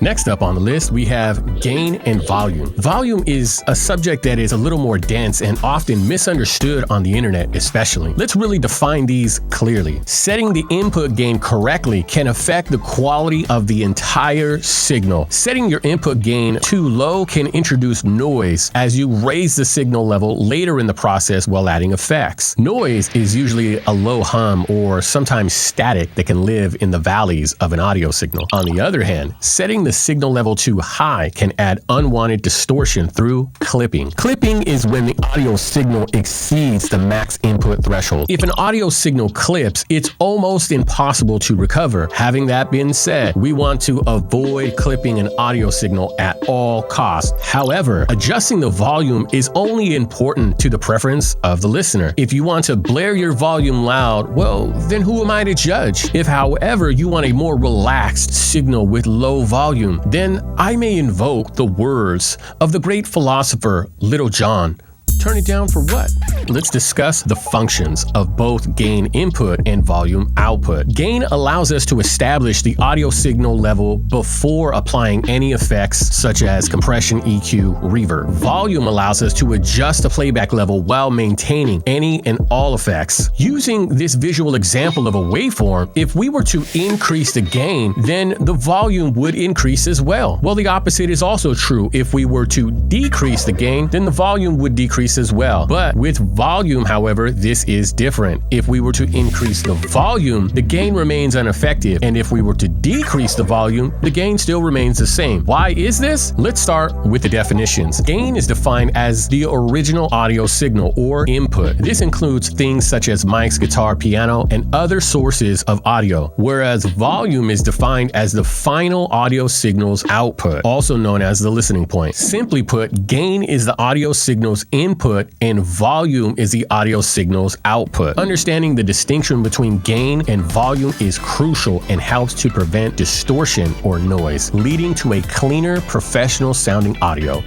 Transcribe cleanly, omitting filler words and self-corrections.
Next up on the list, we have gain and volume. Volume is a subject that is a little more dense and often misunderstood on the internet especially. Let's really define these clearly. Setting the input gain correctly can affect the quality of the entire signal. Setting your input gain too low can introduce noise as you raise the signal level later in the process while adding effects. Noise is usually a low hum or sometimes static that can live in the valleys of an audio signal. On the other hand, setting the signal level too high can add unwanted distortion through clipping. Clipping is when the audio signal exceeds the max input threshold. If an audio signal clips, it's almost impossible to recover. Having that been said, we want to avoid clipping an audio signal at all costs. However, adjusting the volume is only important to the preference of the listener. If you want to blare your volume loud, well, then who am I to judge? If, however, you want a more relaxed signal with low volume, then I may invoke the words of the great philosopher Little John. Turn it down for what? Let's discuss the functions of both gain input and volume output. Gain allows us to establish the audio signal level before applying any effects such as compression, EQ, reverb. Volume allows us to adjust the playback level while maintaining any and all effects. Using this visual example of a waveform, if we were to increase the gain, then the volume would increase as well. Well, the opposite is also true. If we were to decrease the gain, then the volume would decrease as well. But with volume, however, this is different. If we were to increase the volume, the gain remains ineffective. And if we were to decrease the volume, the gain still remains the same. Why is this? Let's start with the definitions. Gain is defined as the original audio signal or input. This includes things such as mics, guitar, piano, and other sources of audio. Whereas volume is defined as the final audio signal's output, also known as the listening point. Simply put, gain is the audio signal's input and volume is the audio signal's output. Understanding the distinction between gain and volume is crucial and helps to prevent distortion or noise, leading to a cleaner, professional sounding audio.